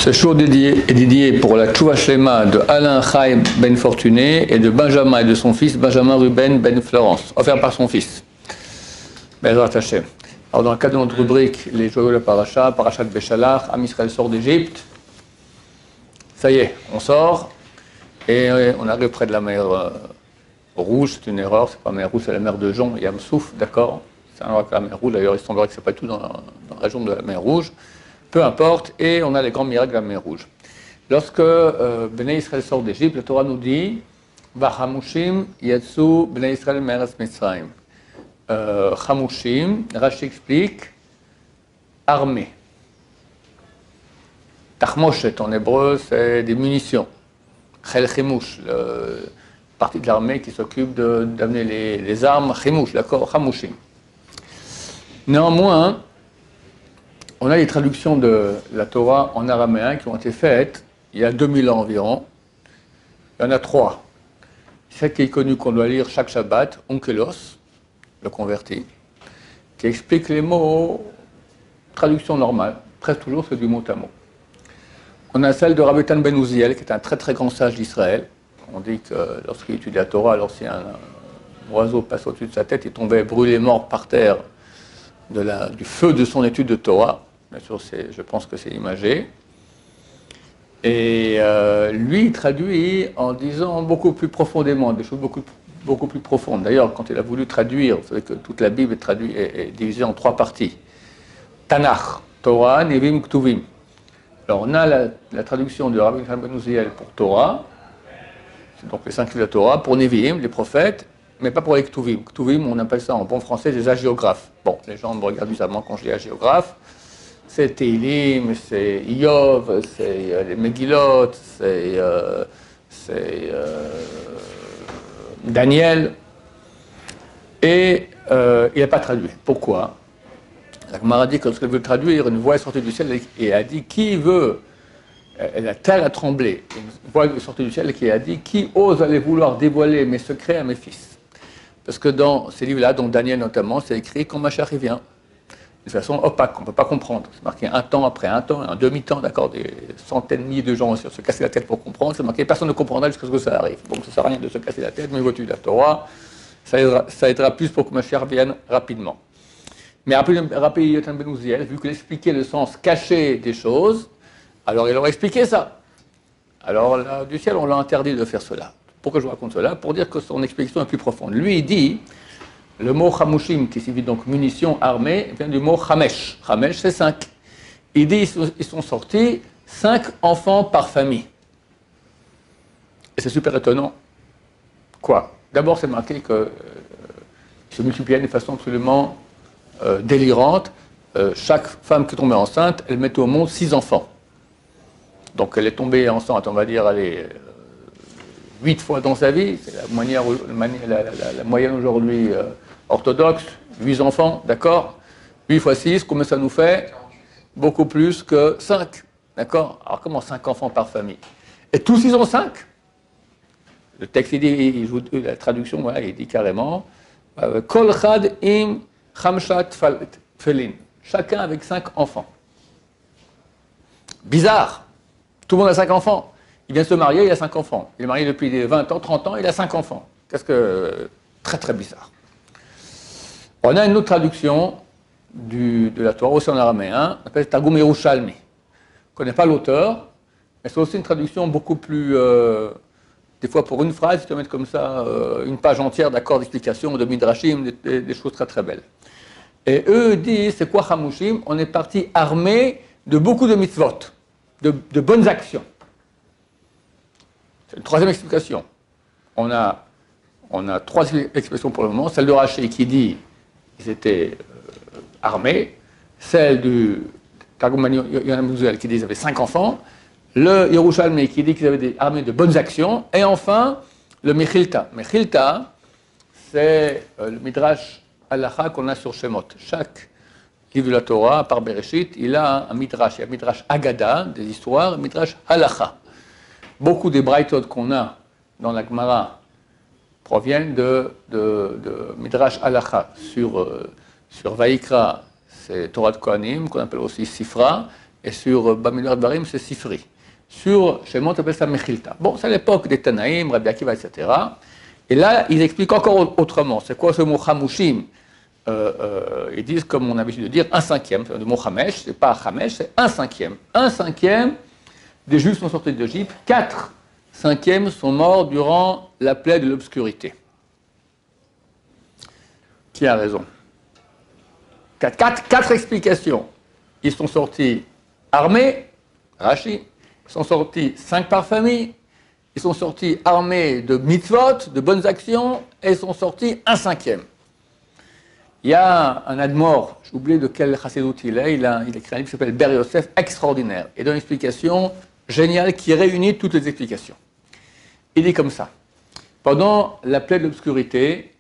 Ce show est dédié pour la Tchouva Shlema de Alain Chaim Ben Fortuné et de Benjamin et de son fils Benjamin Ruben Ben Florence, offert par son fils. Bezrat Hashem. Alors dans le cadre de notre rubrique Les joyaux de la Paracha, Parachat Béchalach, Am Israël sort d'Égypte. Ça y est, on sort et on arrive près de la mer Rouge. C'est une erreur, c'est pas la mer Rouge, c'est la mer de Jon, Yam Souf, d'accord. C'est un endroit que la mer Rouge, d'ailleurs il semblerait que c'est pas tout dans la région de la mer Rouge. Peu importe, et on a les grands miracles de la mer Rouge. Lorsque Bnei Israël sort d'Égypte, la Torah nous dit Vachamushim yatsu Bnei Israël me'eretz Mitzrayim. Chamushim, Rashi explique armée. Tachmoshet en hébreu, c'est des munitions. Chel Chimush, partie de l'armée qui s'occupe d'amener les armes. Chimush, d'accord, Chamushim. Néanmoins, on a les traductions de la Torah en araméen qui ont été faites il y a 2000 ans environ. Il y en a 3. Celle qui est connue qu'on doit lire chaque Shabbat, Onkelos, le converti, qui explique les mots, traduction normale, presque toujours c'est du mot à mot. On a celle de Rabbi Tan Ben Uziel, qui est un très très grand sage d'Israël. On dit que lorsqu'il étudie la Torah, alors si un oiseau passe au-dessus de sa tête, il tombait brûlé mort par terre du feu de son étude de Torah. Bien sûr, je pense que c'est imagé. Et lui, il traduit en disant beaucoup plus profondément, des choses beaucoup plus profondes. D'ailleurs, quand il a voulu traduire, vous savez que toute la Bible est divisée en 3 parties. Tanakh, Torah, Nevim, Ktuvim. Alors, on a la traduction de Rabbi Ben Uziel pour Torah, c'est donc les 5 livres de la Torah, pour Nevim, les prophètes, mais pas pour les Ktuvim. Ktuvim, on appelle ça en bon français des hagiographes. Bon, les gens me regardent bizarrement quand je dis hagiographe. C'est Télim, c'est Iyov, c'est les Megillot, c'est Daniel. Et il n'a pas traduit. Pourquoi? La Gemara dit que lorsqu'elle veut traduire, une voix est sortie du ciel et elle a dit qui veut. La terre a tremblé. Une voix est sortie du ciel qui a dit qui ose aller vouloir dévoiler mes secrets à mes fils. Parce que dans ces livres-là, dont Daniel notamment, c'est écrit quand Mashiach vient. De façon opaque, on ne peut pas comprendre. C'est marqué un temps après un temps, un demi-temps, d'accord, des centaines de milliers de gens se casser la tête pour comprendre. C'est marqué, personne ne comprendra jusqu'à ce que ça arrive. Donc ça ne sert à rien de se casser la tête, mais vois-tu la Torah, ça aidera plus pour que Mashiach vienne rapidement. Mais Rabbi Yotan Ben Uziel, vu qu'il expliquait le sens caché des choses, alors il aurait expliqué ça. Alors là, du ciel, on l'a interdit de faire cela. Pourquoi je vous raconte cela? Pour dire que son explication est plus profonde. Lui, il dit, le mot chamushim, qui signifie donc munitions armées, vient du mot chamesh. Chamesh, c'est 5. Il dit ils sont sortis 5 enfants par famille. Et c'est super étonnant. Quoi? D'abord, c'est marqué qu'ils se multipliaient d'une façon absolument délirante. Chaque femme qui tombait enceinte, elle mettait au monde 6 enfants. Donc elle est tombée enceinte, on va dire, 8 fois dans sa vie. C'est la moyenne aujourd'hui orthodoxe, 8 enfants, d'accord? 8 fois 6, combien ça nous fait? Beaucoup plus que 5, d'accord? Alors comment 5 enfants par famille? Et tous ils ont 5. Le texte, il joue la traduction, voilà, il dit carrément Kol chad im chamshat felin. Chacun avec 5 enfants. Bizarre. Tout le monde a 5 enfants. Il vient de se marier, il a 5 enfants. Il est marié depuis 20 ans, 30 ans, il a 5 enfants. Qu'est-ce que... Très très bizarre. On a une autre traduction de la Torah, aussi en araméen, on appelle Targum Yerushalmi. On ne connaît pas l'auteur, mais c'est aussi une traduction beaucoup plus... des fois pour une phrase, ils te mettent comme ça une page entière d'accords d'explication, de midrashim, des choses très très belles. Et eux disent, c'est quoi Chamushim? On est parti armé de beaucoup de mitzvot, de bonnes actions. C'est une troisième explication. On a 3 expressions pour le moment. Celle de Rashi qui dit qu'ils étaient armés. Celle du Targum Yonamuzel qui dit qu'ils avaient 5 enfants. Le Yerushalmi qui dit qu'ils avaient des armées de bonnes actions. Et enfin, le Mechilta. Mechilta, c'est le Midrash Halacha qu'on a sur Shemot. Chaque livre de la Torah, à part Bereshit, il a un Midrash. Il y a un Midrash Agada, des histoires, un Midrash Halacha. Beaucoup des braïtot qu'on a dans la Gemara proviennent de Midrash Halacha sur Vaïkra, c'est Torah de Kohanim, qu'on appelle aussi Sifra, et sur Bamidbar Dvarim, c'est Sifri. Sur Shemot, on appelle ça Mechilta. Bon, c'est à l'époque des Tanaïm, Rabbi Akiva, etc. Et là, ils expliquent encore autrement. C'est quoi ce mot Chamushim? Ils disent, comme on a l'habitude de dire, un cinquième. Le mot Chamesh, c'est pas Chamesh, c'est un cinquième. Un cinquième des Juifs sont sortis d'Égypte. 4 cinquièmes sont morts durant la plaie de l'obscurité. Qui a raison? Quatre explications. Ils sont sortis armés, Rashi. Ils sont sortis 5 par famille. Ils sont sortis armés de mitzvot, de bonnes actions, et ils sont sortis un cinquième. Il y a un admor, j'ai oublié de quel chassidut il est, il a écrit un livre qui s'appelle Ber Yosef, extraordinaire, et donne une explication géniale qui réunit toutes les explications. Il dit comme ça: pendant la plaie de l'obscurité,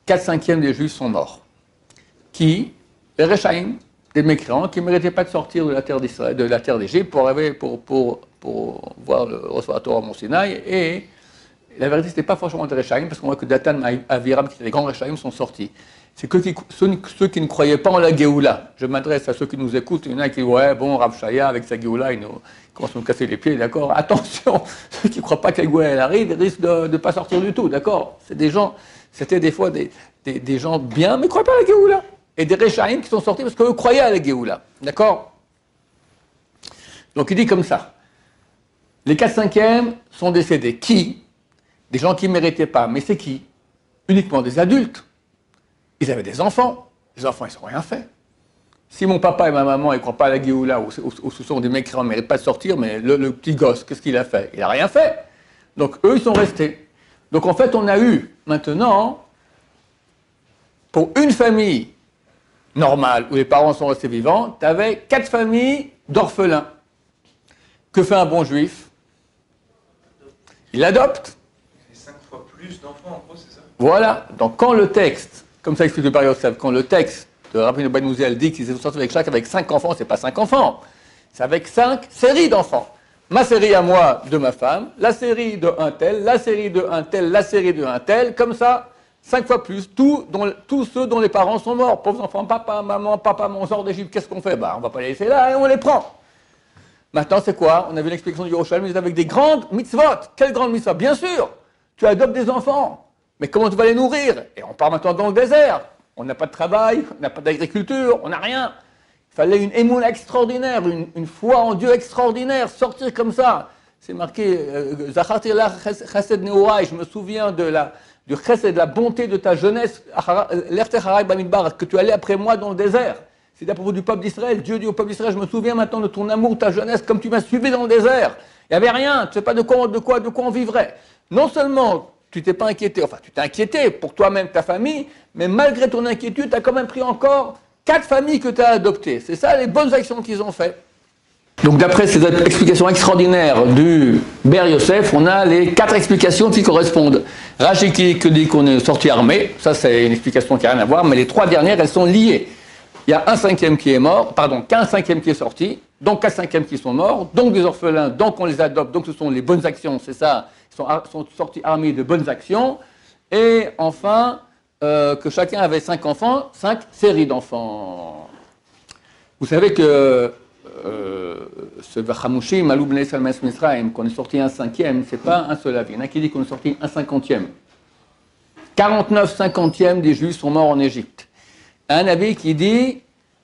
4 cinquièmes des Juifs sont morts. Qui? Les Rechaïm, des mécréants qui ne méritaient pas de sortir de la terre d'Israël, de la terre d'Égypte pour arriver, pour voir recevoir la Torah au Mont Sinaï. Et la vérité, ce n'était pas franchement des Rechaïm, parce qu'on voit que Datan et Aviram, qui étaient les grands Rechaïm, sont sortis. C'est que ceux qui ne croyaient pas en la Géoula. Je m'adresse à ceux qui nous écoutent. Il y en a qui disent, ouais, bon, Rav Shaya, avec sa Géoula, il commence à nous casser les pieds, d'accord? Attention, ceux qui ne croient pas que la Géoula elle arrive, ils risquent de ne pas sortir du tout, d'accord? C'est des gens, c'était des fois des gens bien, mais ils ne croyaient pas à la Géoula. Et des Rechaïm qui sont sortis parce qu'eux croyaient à la Géoula, d'accord? Donc il dit comme ça: les 4 cinquièmes sont décédés. Qui? Des gens qui ne méritaient pas. Mais c'est qui? Uniquement des adultes. Ils avaient des enfants. Les enfants, ils n'ont rien fait. Si mon papa et ma maman ne croient pas à la Géoula, ou ce sont des mecs qui ne méritent pas de sortir, mais le petit gosse, qu'est-ce qu'il a fait? Il n'a rien fait. Donc eux, ils sont restés. Donc en fait, on a eu maintenant, pour une famille normale, où les parents sont restés vivants, tu avais 4 familles d'orphelins. Que fait un bon juif? Il adopte. C'est 5 fois plus d'enfants, en gros, c'est ça? Voilà. Donc quand le texte, comme ça explique le Ber Yosef, quand le texte de Rabbi Ben Uziel dit qu'ils sont sortis avec 5 enfants, c'est pas 5 enfants. C'est avec 5 séries d'enfants. Ma série à moi de ma femme, la série de un tel, la série de un tel, la série de un tel, comme ça, 5 fois plus, tous ceux dont les parents sont morts. Pauvres enfants, papa, maman, on sort d'Égypte, qu'est-ce qu'on fait? On va pas les laisser là et on les prend. Maintenant, c'est quoi? On a vu l'explication du Yerushalmi, ils avec des grandes mitzvot. Quelles grandes mitzvot? Bien sûr, tu adoptes des enfants, mais comment tu vas les nourrir? Et on part maintenant dans le désert. On n'a pas de travail, on n'a pas d'agriculture, on n'a rien. Il fallait une émouna extraordinaire, une foi en Dieu extraordinaire, sortir comme ça. C'est marqué, Chesed Neorai, je me souviens du chesed, de la bonté de ta jeunesse, que tu allais après moi dans le désert. C'est à propos du peuple d'Israël. Dieu dit au peuple d'Israël, je me souviens maintenant de ton amour, ta jeunesse, comme tu m'as suivi dans le désert. Il n'y avait rien, tu ne sais pas de quoi on vivrait. Non seulement tu t'es pas inquiété, enfin tu t'es inquiété pour toi-même, ta famille, mais malgré ton inquiétude, tu as quand même pris encore 4 familles que tu as adoptées. C'est ça les bonnes actions qu'ils ont faites. Donc d'après ces explications extraordinaires du Ber Yosef, on a les 4 explications qui correspondent. Rashi qui dit qu'on est sorti armé, ça c'est une explication qui n'a rien à voir, mais les 3 dernières, elles sont liées. Il y a un cinquième qui est mort, pardon, qu'un cinquième qui est sorti, donc 4 cinquièmes qui sont morts, donc des orphelins, donc on les adopte, donc ce sont les bonnes actions, c'est ça, ils sont sortis armés de bonnes actions, et enfin, que chacun avait 5 enfants, 5 séries d'enfants. Vous savez que ce Vachamushim, Alou Bnei Salmes Misraim, qu'on est sorti un cinquième, c'est pas un seul avis. Il y en a qui dit qu'on est sorti un cinquantième. 49 cinquantièmes des Juifs sont morts en Égypte. Un avis qui dit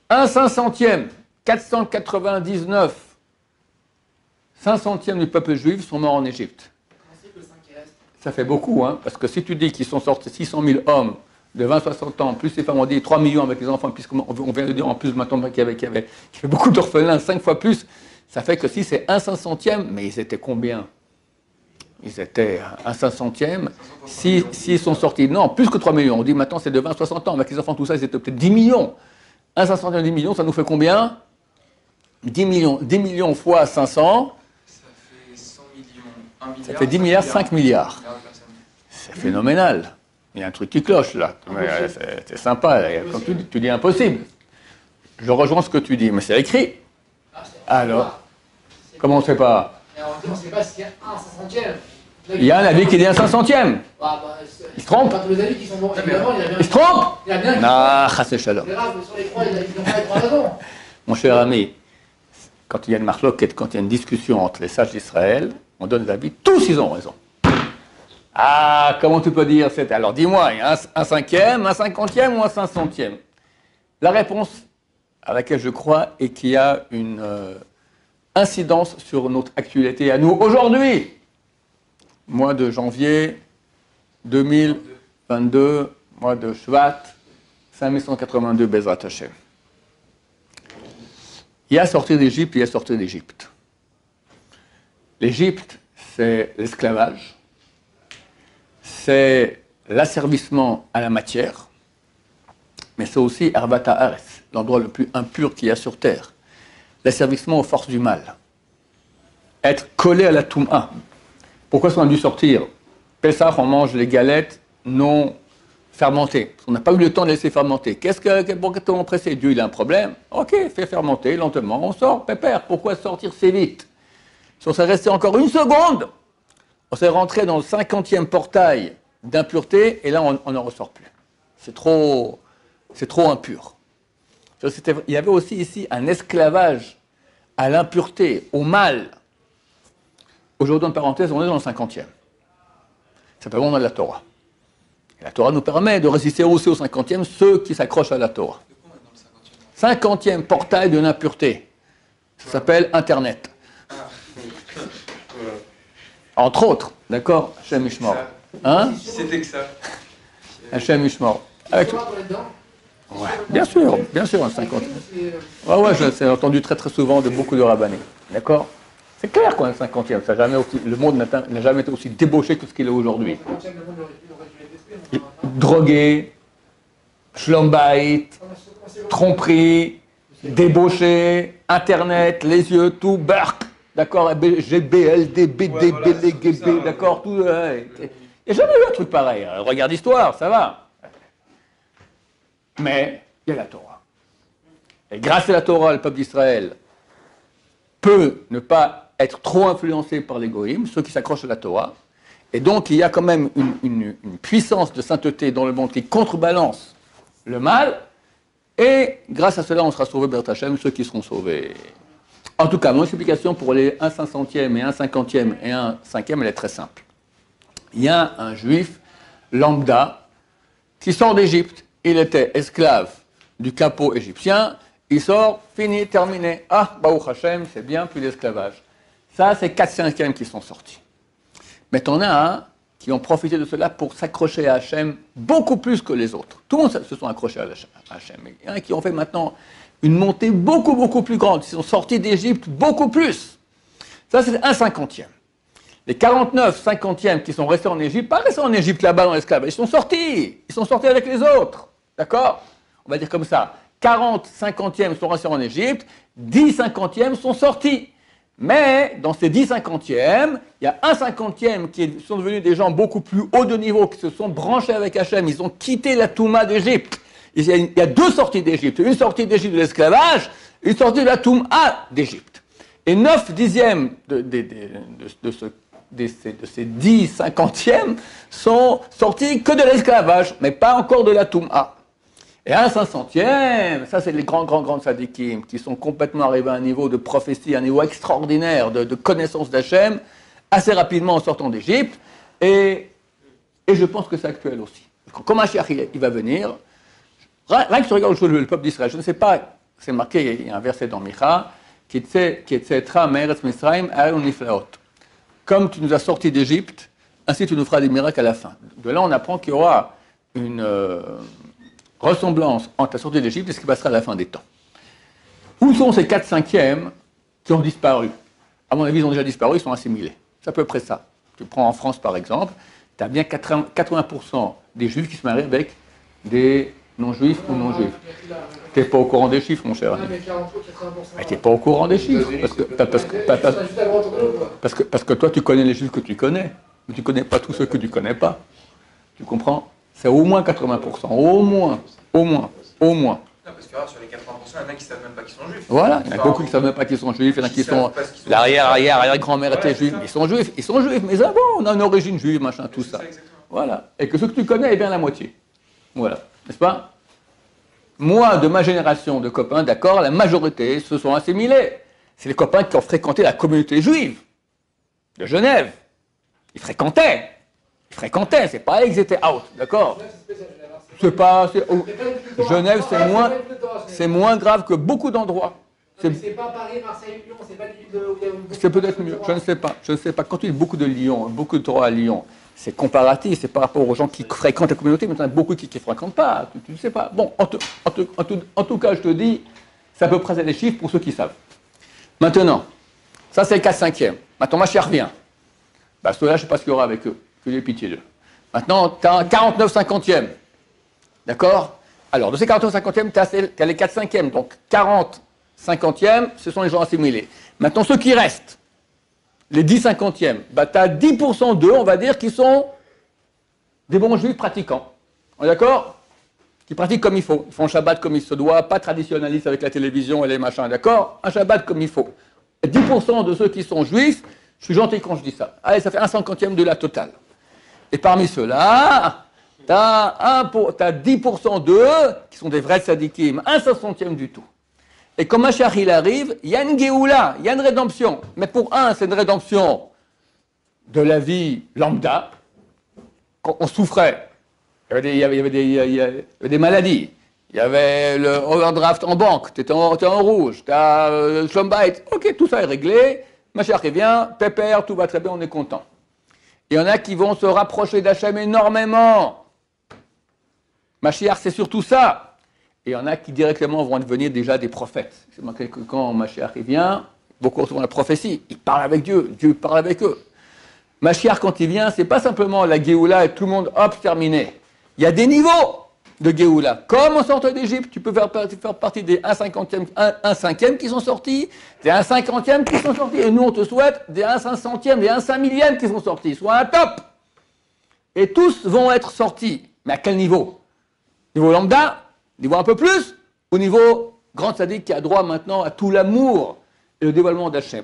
un 500e, 499 500e du peuple juif sont morts en Égypte. Ça fait beaucoup, hein, parce que si tu dis qu'ils sont sortis 600 000 hommes de 20-60 ans, plus les femmes, on dit 3 millions avec les enfants, puisqu'on vient de dire en plus maintenant qu'il y avait beaucoup d'orphelins, 5 fois plus, ça fait que si c'est un 500e, mais ils étaient combien? Ils étaient un 500e. S'ils sont sortis, non, plus que 3 millions. On dit maintenant c'est de 20-60 ans. Avec les enfants, tout ça, ils étaient peut-être 10 millions. Un 500e, 10 millions, ça nous fait combien? 10 millions. 10 millions fois 500. Ça fait 100 millions. 1 milliard. Ça fait 10 milliards, 5 milliards. C'est phénoménal. Il y a un truc qui cloche là. C'est sympa. Quand tu dis impossible. Je rejoins ce que tu dis, mais c'est écrit. Alors, comment on ne sait pas? On ne sait pas s'il y a un 500e. Il y a un avis qui dit un 500e. Il se trompe. Il se trompe. Ah, chassé shalom. Mon cher ami, quand il y a une marloquette, quand il y a une discussion entre les sages d'Israël, on donne l'avis, tous ils ont raison. Ah, comment tu peux dire c'est... Alors dis-moi, il y a un cinquième, un cinquantième ou un 500e? La réponse à laquelle je crois est qu'il y a une incidence sur notre actualité à nous aujourd'hui. Mois de janvier 2022, mois de Shvat, 5182 Bezrat Hashem. Il y a sorti d'Égypte, il y a sorti d'Égypte. L'Égypte, c'est l'esclavage, c'est l'asservissement à la matière, mais c'est aussi Arbat Haaretz, l'endroit le plus impur qu'il y a sur terre. L'asservissement aux forces du mal. Être collé à la Touma. Pourquoi est-ce qu'on a dû sortir? Pessah, on mange les galettes non fermentées. On n'a pas eu le temps de laisser fermenter. Pourquoi est-on pressé? Dieu, il a un problème. Ok, fais fermenter lentement, on sort, pépère. Pourquoi sortir si vite? Si on s'est resté encore une seconde, on s'est rentré dans le 50e portail d'impureté et là, on n'en ressort plus. C'est trop impur. Il y avait aussi ici un esclavage à l'impureté, au mal. Aujourd'hui, en parenthèse, on est dans le 50e. Ça peut vraiment de la Torah. Et la Torah nous permet de résister aussi au 50e ceux qui s'accrochent à la Torah. 50e portail de l'impureté. Ça s'appelle Internet. Entre autres, d'accord? Hachem Ishmor. Hein? C'était que ça. Hachem Ishmor. Avec... Ouais, bien sûr, un 50. Ouais, j'ai entendu très très souvent de beaucoup de rabbinés. D'accord? C'est clair qu'on est le 50e. Le monde n'a jamais été aussi débauché que ce qu'il est aujourd'hui. Drogué, schlombait, tromperie, débauché, Internet, les yeux, tout, bark, d'accord? GBL, DB, GB, d'accord? Tout. Il n'y a jamais eu un truc pareil. Regarde l'histoire, ça va. Mais il y a la Torah. Et grâce à la Torah, le peuple d'Israël peut ne pas être trop influencé par les goïms, ceux qui s'accrochent à la Torah. Et donc, il y a quand même une puissance de sainteté dans le monde qui contrebalance le mal. Et grâce à cela, on sera sauvé, B'ezrat Hashem, ceux qui seront sauvés. En tout cas, mon explication pour les 1 500e et 1 50e et 1 5e, elle est très simple. Il y a un juif lambda qui sort d'Égypte. Il était esclave du capot égyptien. Il sort, fini, terminé. Ah, Baruch Hashem, c'est bien, plus l'esclavage. Ça, c'est 4/5e qui sont sortis. Mais t'en as qui ont profité de cela pour s'accrocher à Hachem beaucoup plus que les autres. Tout le monde se sont accrochés à Hachem. Il y en a qui ont fait maintenant une montée beaucoup plus grande. Ils sont sortis d'Égypte beaucoup plus. Ça, c'est 1 50e. Les 49 50e qui sont restés en Égypte, pas restés en Égypte là-bas dans l'esclavage, ils sont sortis. Ils sont sortis avec les autres. D'accord? On va dire comme ça. 40 50e sont restés en Égypte, 10 50e sont sortis. Mais dans ces 10 50e, il y a 1 50e qui sont devenus des gens beaucoup plus haut de niveau, qui se sont branchés avec Hachem. Ils ont quitté la Touma d'Égypte. Il y a 2 sorties d'Égypte. Une sortie d'Égypte de l'esclavage, une sortie de la Touma d'Égypte. Et 9 dixièmes de ces 10 50e sont sortis que de l'esclavage, mais pas encore de la Touma. Et 1 500e, ça c'est les grands sadikim qui sont complètement arrivés à un niveau de prophétie, un niveau extraordinaire de connaissance d'Hachem, assez rapidement en sortant d'Égypte, et je pense que c'est actuel aussi. Comme Mashiach il va venir, rien que tu regardes le peuple d'Israël, je ne sais pas, c'est marqué, il y a un verset dans Micha, qui etzetra me'eretz Mitzrayim a'on niflaot. Comme tu nous as sortis d'Égypte, ainsi tu nous feras des miracles à la fin. De là on apprend qu'il y aura une ressemblance entre la sortie d'Égypte et ce qui passera à la fin des temps. Où sont ces 4/5e qui ont disparu? À mon avis, ils ont déjà disparu, ils sont assimilés. C'est à peu près ça. Tu prends en France, par exemple, tu as bien 80% des juifs qui se marient avec des non-juifs ou non-juifs. Tu n'es pas au courant des chiffres, mon cher ami. Tu n'es pas au courant des chiffres. Parce que toi, tu connais les juifs que tu connais, mais tu ne connais pas tous ceux que tu ne connais pas. Tu comprends? C'est au moins 80%. Au moins. Non, parce que sur les 80%, il y en a qui ne savent même pas qu'ils sont juifs. Voilà, il y en a beaucoup qui ne savent même pas qu'ils sont juifs, il y en a qui sont... L'arrière-grand-mère était juive, ils sont juifs, mais avant, on a une origine juive, machin, tout ça. Voilà. Et que ceux que tu connais est bien la moitié. Voilà. N'est-ce pas? Moi, de ma génération de copains, d'accord, la majorité se sont assimilés. c'est les copains qui ont fréquenté la communauté juive de Genève. Ils fréquentaient, c'est pas qu'ils étaient out, d'accord? C'est pas, Genève, c'est moins grave que beaucoup d'endroits. C'est pas Paris, Marseille, Lyon, c'est pas des villes où il y a beaucoup. C'est peut-être mieux, je ne sais pas. Quand tu dis beaucoup de Lyon, beaucoup de Torah à Lyon, c'est comparatif, c'est par rapport aux gens qui fréquentent la communauté, mais il y en a beaucoup qui ne fréquentent pas, tu ne sais pas. Bon, en tout cas, je te dis, c'est à peu près les chiffres pour ceux qui savent. Maintenant, ça c'est le 4/5e. Maintenant, ma chère revient. Bah, ceux-là, je ne sais pas ce qu'il y aura avec eux, que j'ai pitié d'eux. Maintenant, tu as un 49/50e. D'accord? Alors, de ces 49/50e, tu as les 4/5e. Donc, 40/50e, ce sont les gens assimilés. Maintenant, ceux qui restent, les 10/50e, bah, tu as 10% d'eux, on va dire, qui sont des bons juifs pratiquants. On est d'accord? Qui pratiquent comme il faut. Ils font un Shabbat comme il se doit, pas traditionnalistes avec la télévision et les machins, d'accord? Un Shabbat comme il faut. Et 10% de ceux qui sont juifs, je suis gentil quand je dis ça. Allez, ça fait 1/50e de la totale. Et parmi ceux-là, tu as 10% d'eux qui sont des vrais tzadikim, 1/60e du tout. Et quand Mashiach il arrive, il y a une Géoula, il y a une rédemption. Mais pour un, c'est une rédemption de la vie lambda. Quand on souffrait, il y avait des maladies, il y avait le overdraft en banque, tu étais en rouge, tu as le Schlombait, ok, tout ça est réglé, Mashiach vient, pépère, tout va très bien, on est content. Il y en a qui vont se rapprocher d'Hachem énormément. Mashiach, c'est surtout ça. Et il y en a qui directement vont devenir déjà des prophètes. C'est marqué que quand Mashiach vient, beaucoup reçoivent la prophétie. Ils parlent avec Dieu, Dieu parle avec eux. Mashiach, quand il vient, c'est pas simplement la Géoula et tout le monde, hop, terminé. Il y a des niveaux de Géoula. Comme en sortant d'Égypte, tu peux faire partie des 1/5e qui sont sortis, des 1/50e qui sont sortis. Et nous, on te souhaite des 1/500e, des 1/5000e qui sont sortis. Soit un top. Et tous vont être sortis. Mais à quel niveau? Niveau lambda? Niveau un peu plus, au niveau grand tzaddik qui a droit maintenant à tout l'amour et le dévoilement d'Hachem.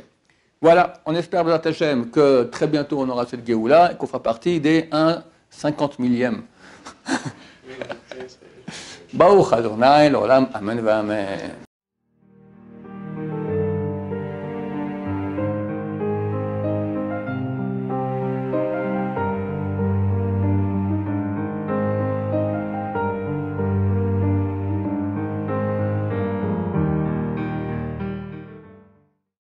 Voilà, on espère de Hachem que très bientôt on aura cette Géoula et qu'on fera partie des 1/50 000e. Baruch Adonai l'olam, amen va amen.